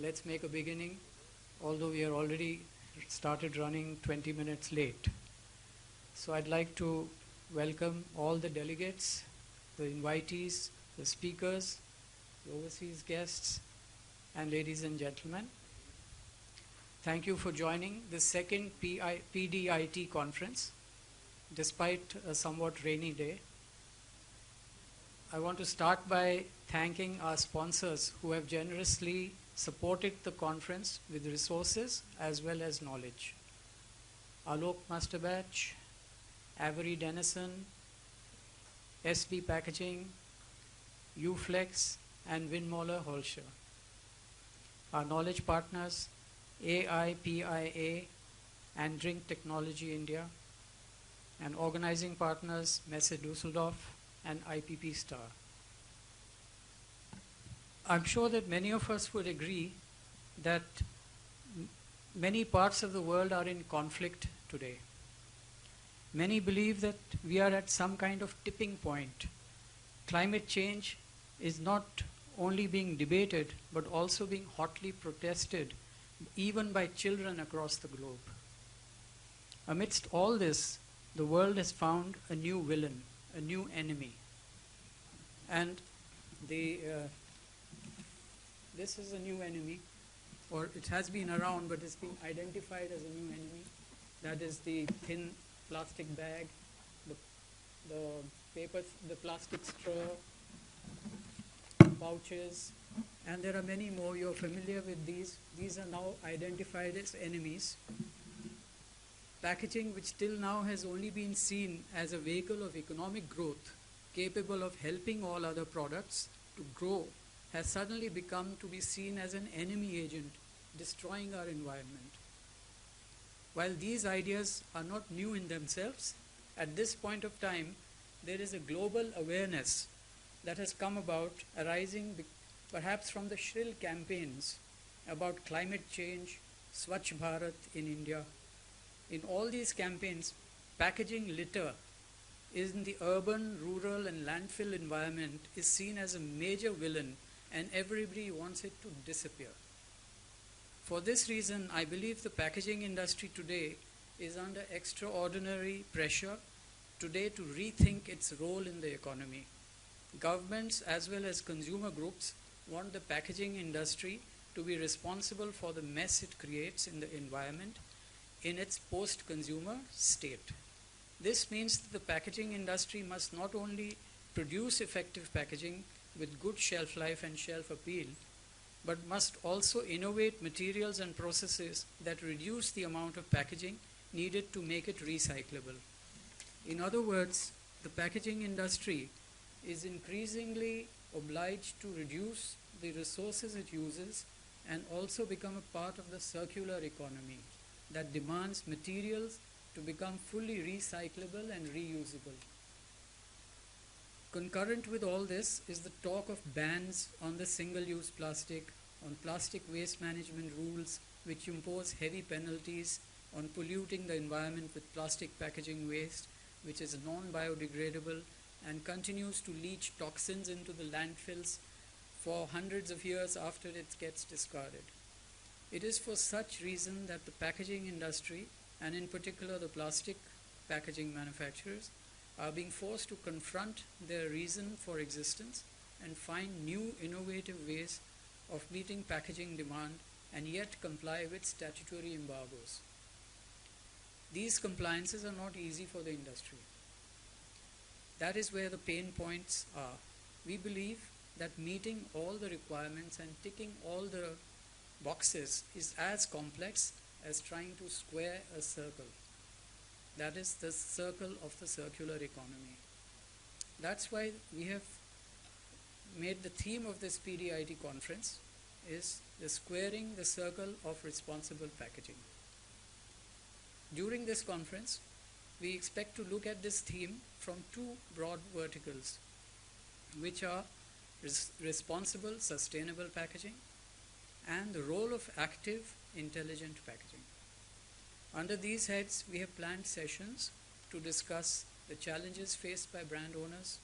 let's make a beginning, although we are already started running 20 minutes late. So I'd like to welcome all the delegates, the invitees, the speakers, the overseas guests, and ladies and gentlemen. Thank you for joining the second PDIT conference, despite a somewhat rainy day. I want to start by thanking our sponsors who have generously supported the conference with resources as well as knowledge. Alok Masterbatch, Avery Dennison, SB Packaging, Uflex, and Winmoller Holscher. Our knowledge partners, AIPIA and Drink Technology India, and organizing partners, Messe Dusseldorf and IPP Star. I'm sure that many of us would agree that many parts of the world are in conflict today. Many believe that we are at some kind of tipping point. Climate change is not only being debated, but also being hotly protested, even by children across the globe. Amidst all this, the world has found a new villain, a new enemy. And this is a new enemy, or it has been around, but it's been identified as a new enemy. That is the thin plastic bag, the paper, the plastic straw, pouches, and there are many more. You're familiar with these. These are now identified as enemies. Packaging, which till now has only been seen as a vehicle of economic growth, capable of helping all other products to grow, has suddenly become to be seen as an enemy agent, destroying our environment. While these ideas are not new in themselves, at this point of time, there is a global awareness that has come about, arising perhaps from the shrill campaigns about climate change, Swachh Bharat in India. In all these campaigns, packaging litter in the urban, rural, and landfill environment is seen as a major villain, and everybody wants it to disappear. For this reason, I believe the packaging industry today is under extraordinary pressure today to rethink its role in the economy. Governments as well as consumer groups want the packaging industry to be responsible for the mess it creates in the environment in its post-consumer state. This means that the packaging industry must not only produce effective packaging with good shelf life and shelf appeal, but must also innovate materials and processes that reduce the amount of packaging needed to make it recyclable. In other words, the packaging industry is increasingly obliged to reduce the resources it uses and also become a part of the circular economy that demands materials to become fully recyclable and reusable. Concurrent with all this is the talk of bans on the single-use plastic, on plastic waste management rules which impose heavy penalties on polluting the environment with plastic packaging waste, which is non-biodegradable and continues to leach toxins into the landfills for hundreds of years after it gets discarded. It is for such reason that the packaging industry, and in particular the plastic packaging manufacturers, are being forced to confront their reason for existence and find new innovative ways of meeting packaging demand and yet comply with statutory embargoes. These compliances are not easy for the industry. That is where the pain points are. We believe that meeting all the requirements and ticking all the boxes is as complex as trying to square a circle. That is the circle of the circular economy. That's why we have made the theme of this PDIT conference is the squaring the circle of responsible packaging. During this conference, we expect to look at this theme from two broad verticals, which are responsible, sustainable packaging and the role of active, intelligent packaging. Under these heads, we have planned sessions to discuss the challenges faced by brand owners,